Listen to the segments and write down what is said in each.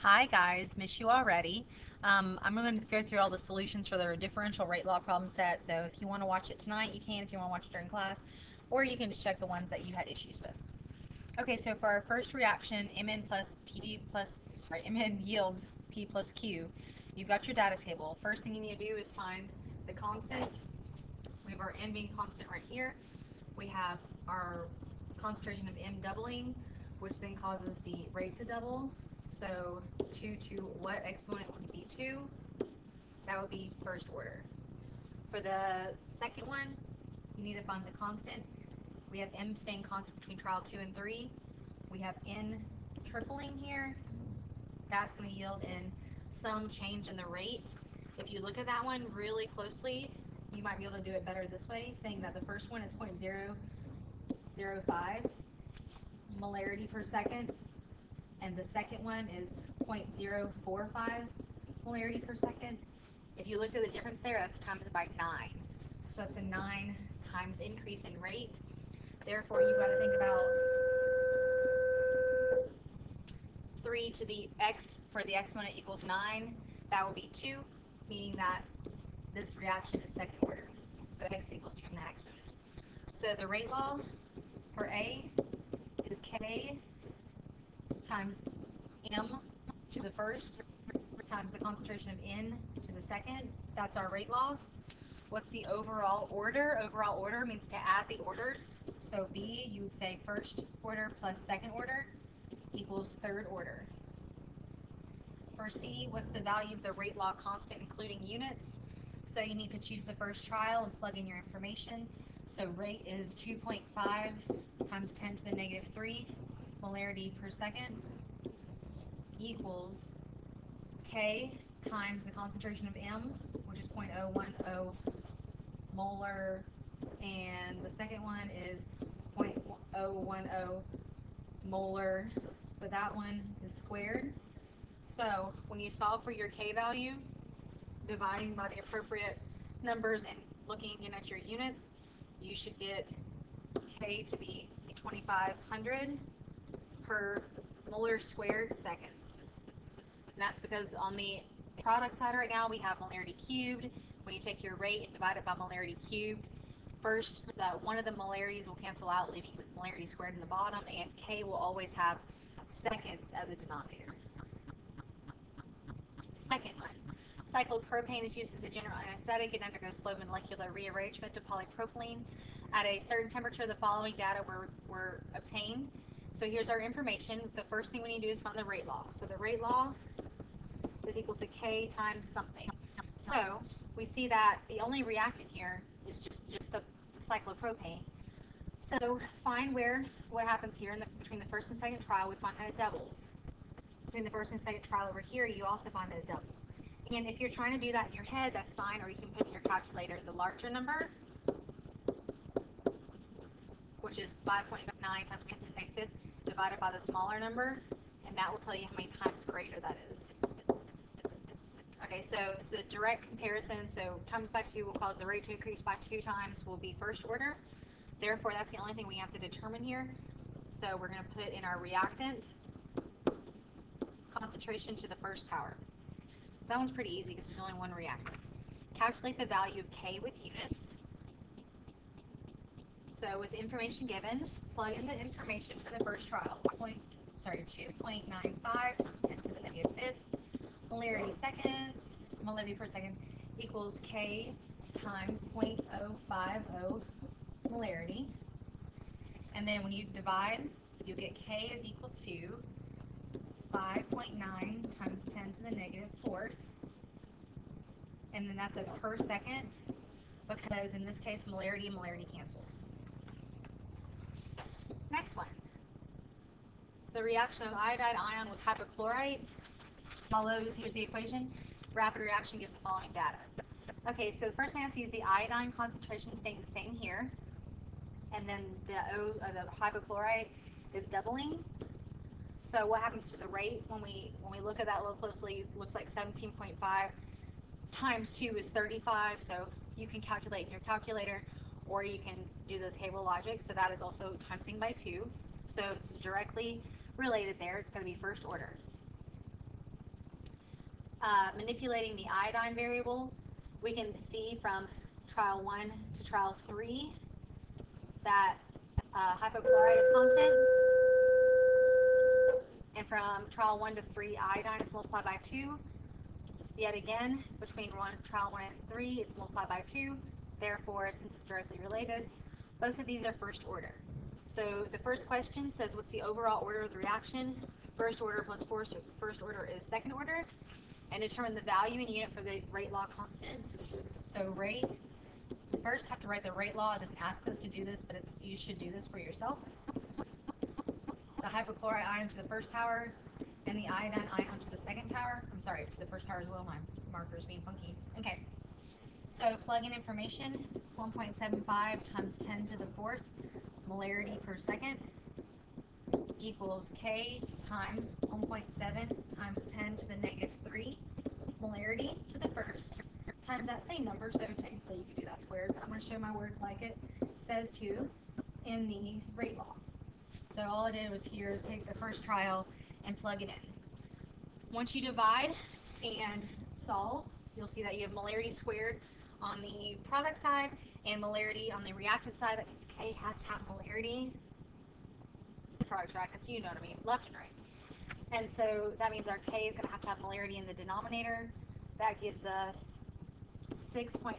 Hi guys, miss you already. I'm going to go through all the solutions for the differential rate law problem set. So if you want to watch it tonight, you can. If you want to watch it during class, or you can just check the ones that you had issues with. Okay, so for our first reaction, Mn yields P plus Q. You've got your data table. First thing you need to do is find the constant. We have our N being constant right here. We have our concentration of M doubling, which then causes the rate to double. So 2 to what exponent would be 2? That would be first order. For the second one, you need to find the constant. We have M staying constant between trial 2 and 3. We have N tripling here. That's going to yield in some change in the rate. If you look at that one really closely, you might be able to do it better this way, saying that the first one is 0.005 molarity per second, and the second one is 0.045 molarity per second. If you look at the difference there, that's times by 9. So it's a 9 times increase in rate. Therefore, you've got to think about 3 to the x for the exponent equals 9. That will be 2, meaning that this reaction is second order. So x equals 2 from that exponent. So the rate law for A is K times M to the first times the concentration of N to the second. That's our rate law. What's the overall order? Overall order means to add the orders. So B, you would say first order plus second order equals third order. For C, what's the value of the rate law constant including units? So you need to choose the first trial and plug in your information. So rate is 2.5 times 10 to the negative 3 molarity per second equals K times the concentration of M, which is 0.010 molar, and the second one is 0.010 molar, but that one is squared. So when you solve for your K value, dividing by the appropriate numbers and looking again at your units, you should get K to be 2,500 per molar squared seconds. And that's because on the product side right now, we have molarity cubed. When you take your rate and divide it by molarity cubed, first, one of the molarities will cancel out, leaving you with molarity squared in the bottom, and K will always have seconds as a denominator. Second one, cyclopropane is used as a general anesthetic. It undergoes slow molecular rearrangement to polypropylene. At a certain temperature, the following data were obtained. So here's our information. The first thing we need to do is find the rate law. So the rate law is equal to K times something. So we see that the only reactant here is just the cyclopropane. So find what happens here between the first and second trial. We find that it doubles. Between the first and second trial over here, you also find that it doubles. And if you're trying to do that in your head, that's fine, or you can put in your calculator the larger number, which is 5.9 times 10 to the negative divided by the smaller number, and that will tell you how many times greater that is. Okay, so it's a direct comparison. So times by 2 will cause the rate to increase by 2 times, will be first order. Therefore, that's the only thing we have to determine here. So we're going to put in our reactant concentration to the first power. So that one's pretty easy because there's only one reactant. Calculate the value of K with units. So with information given, plug in the information for the first trial. 2.95 times 10 to the negative fifth molarity seconds, molarity per second equals K times 0.050 molarity. And then when you divide, you get K is equal to 5.9 times 10 to the negative fourth. And then that's a per second, because in this case, molarity and molarity cancels. Next one. The reaction of iodide ion with hypochlorite follows, here's the equation. Rapid reaction gives the following data. Okay, so the first thing I see is the iodine concentration staying the same here. And then the hypochlorite is doubling. So what happens to the rate when we look at that a little closely? It looks like 17.5 times 2 is 35. So you can calculate in your calculator, or you can do the table logic. So that is also timesing by 2. So it's directly related there. It's going to be first order. manipulating the iodine variable, we can see from trial 1 to trial 3 that hypochlorite is constant. And from trial 1 to 3, iodine is multiplied by 2. Yet again, between trial 1 and 3, it's multiplied by 2. Therefore, since it's directly related, both of these are first order. So the first question says, what's the overall order of the reaction? First order plus first order is second order. And determine the value in unit for the rate law constant. So rate, first have to write the rate law. It doesn't ask us to do this, but you should do this for yourself. The hypochlorite ion to the first power, and the iodine ion to the second power. I'm sorry, to the first power as well. My marker's being funky. Okay. So plug in information, 1.75 times 10 to the fourth molarity per second equals K times 1.7 times 10 to the negative 3 molarity to the first times that same number. So technically you could do that squared, but I'm going to show my word like it says to in the rate law. So all I did was here is take the first trial and plug it in. Once you divide and solve, you'll see that you have molarity squared on the product side and molarity on the reactant side. That means K has to have molarity. It's the product reactant, so you know what I mean, left and right. And so that means our K is going to have molarity in the denominator. That gives us 6.05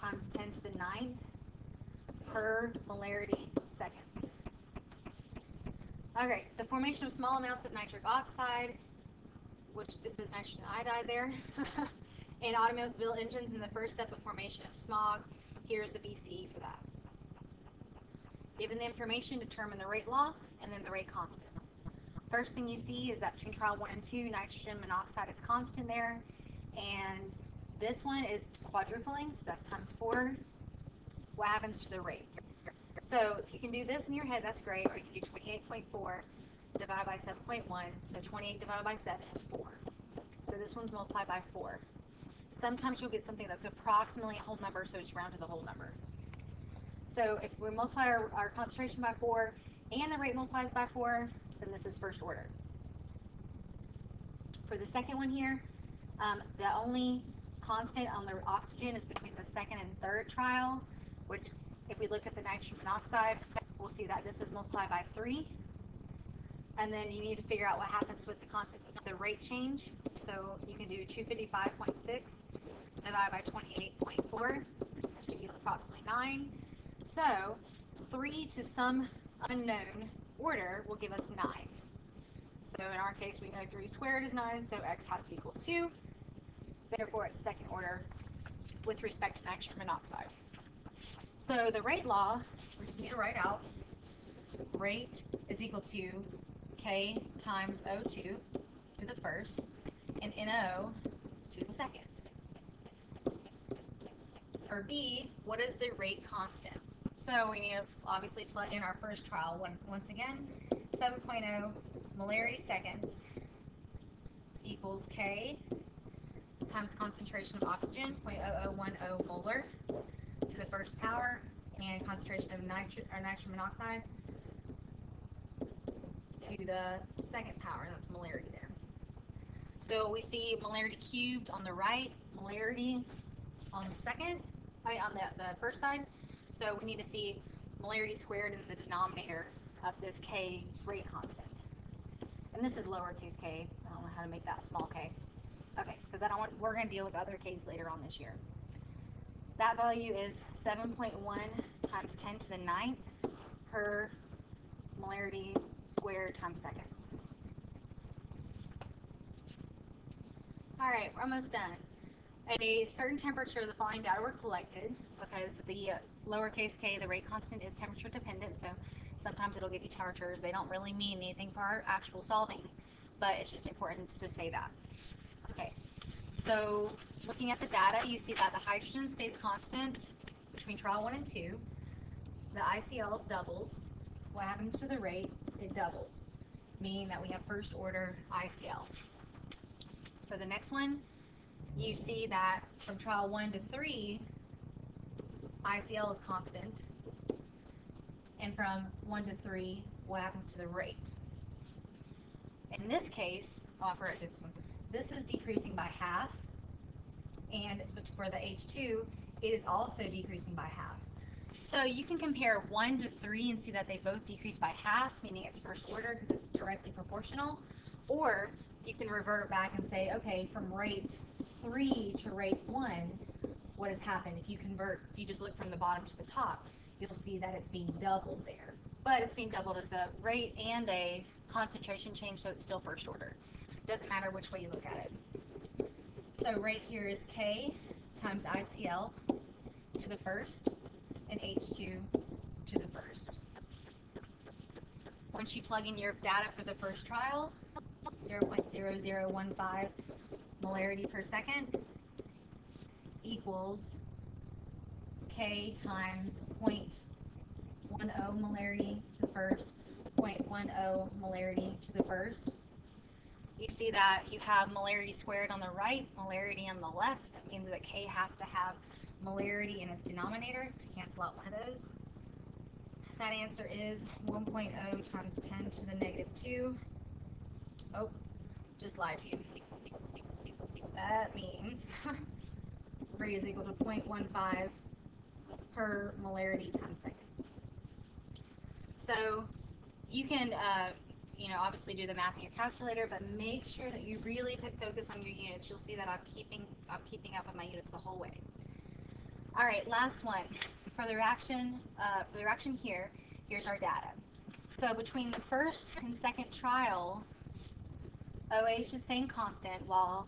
times 10 to the 9th per molarity seconds. Okay, the formation of small amounts of nitric oxide, which this is nitrogen iodide there, in automobile engines in the first step of formation of smog. Here's the VCE for that. Given the information, determine the rate law and then the rate constant. First thing you see is that between trial 1 and 2, nitrogen monoxide is constant there, and this one is quadrupling, so that's times 4. What happens to the rate? So if you can do this in your head, that's great, or you can do 28.4 divided by 7.1, so 28 divided by 7 is 4. So this one's multiplied by 4. Sometimes you'll get something that's approximately a whole number, so it's round to the whole number. So if we multiply our concentration by 4 and the rate multiplies by 4, then this is first order. For the second one here, the only constant on the oxygen is between the second and third trial, which if we look at the nitrogen monoxide, we'll see that this is multiplied by 3. And then you need to figure out what happens with the rate change. So you can do 255.6 divided by 28.4. That should give approximately 9. So 3 to some unknown order will give us 9. So in our case, we know 3 squared is 9, so x has to equal 2. Therefore, it's second order with respect to nitrogen monoxide. So the rate law, we just need to write out, rate is equal to K times O2 to the first and NO to the second. For B, what is the rate constant? So we need to obviously plug in our first trial once again. 7.0 molarity seconds equals K times concentration of oxygen, 0.0010 molar, to the first power, and concentration of nitrogen monoxide to the second power. That's molarity there. So we see molarity cubed on the right, molarity on the second, on the first side. So we need to see molarity squared in the denominator of this K rate constant. And this is lowercase k. I don't know how to make that small k. Okay, because we're going to deal with other k's later on this year. That value is 7.1 times 10 to the 9th per molarity squared times seconds. All right, we're almost done. At a certain temperature, the following data were collected because the lowercase k, the rate constant, is temperature dependent. So sometimes it'll give you temperatures. They don't really mean anything for our actual solving, but it's just important to say that. Okay, so looking at the data, you see that the hydrogen stays constant between trial 1 and 2. The ICL doubles. What happens to the rate? It doubles, meaning that we have first order ICL. For the next one, you see that from trial 1 to 3, ICL is constant. And from 1 to 3, what happens to the rate? In this case, this is decreasing by half, and for the H2, it is also decreasing by half. So you can compare 1 to 3 and see that they both decrease by half, meaning it's first order because it's directly proportional. Or you can revert back and say, okay, from rate 3 to rate 1, what has happened? If you just look from the bottom to the top, you'll see that it's being doubled there. But it's being doubled as the rate and a concentration change, so it's still first order. Doesn't matter which way you look at it. So rate here is K times ICL to the first and H2 to the first. Once you plug in your data for the first trial, 0.0015 molarity per second equals K times 0.10 molarity to the first, 0.10 molarity to the first. You see that you have molarity squared on the right, molarity on the left. That means that K has to have molarity in its denominator to cancel out one of those. That answer is 1.0 times 10 to the negative 2. Oh, just lied to you. That means rate is equal to 0.15 per molarity times seconds. So you can, obviously do the math in your calculator, but make sure that you really focus on your units. You'll see that I'm keeping up with my units the whole way. All right, last one. For the reaction here, here's our data. So between the first and second trial, OH is staying constant while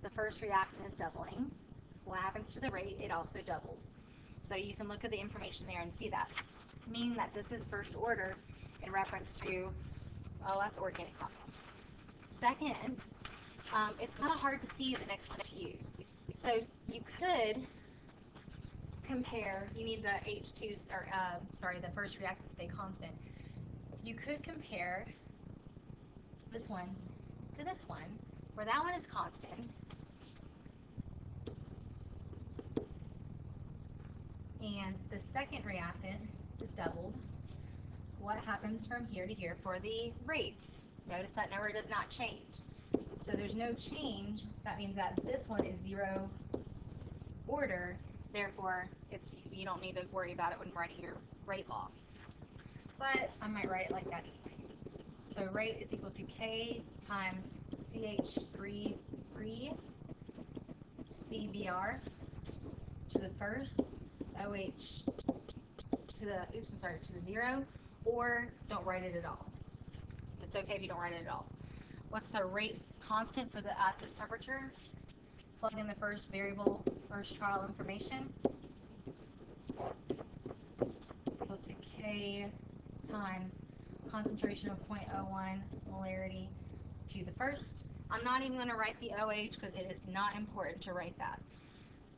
the first reactant is doubling. What happens to the rate? It also doubles. So you can look at the information there and see that. Meaning that this is first order in reference to, that's organic compound. Second, it's kind of hard to see the next one to use. So you could compare, you need the H2s, the first reactant stay constant. You could compare this one to this one, where that one is constant, and the second reactant is doubled. What happens from here to here for the rates? Notice that number does not change. So there's no change. That means that this one is 0 order. Therefore, you don't need to worry about it when writing your rate law. But I might write it like that anyway. So rate is equal to K times CH3 free CBr to the first, OH to the 0, or don't write it at all. It's okay if you don't write it at all. What's the rate constant for at this temperature? Plug in the first variable, first trial information. It's equal to K times concentration of 0.01 molarity to the first. I'm not even going to write the OH because it is not important to write that.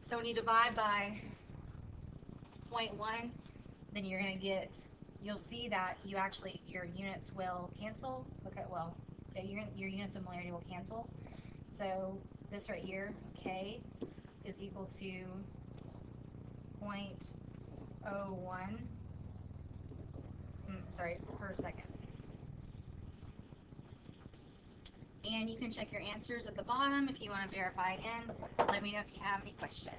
So when you divide by 0.1, then you're going to get, you'll see that your units will cancel. Your units of molarity will cancel. So this right here, K, is equal to 0.01 per second. And you can check your answers at the bottom if you want to verify again. Let me know if you have any questions.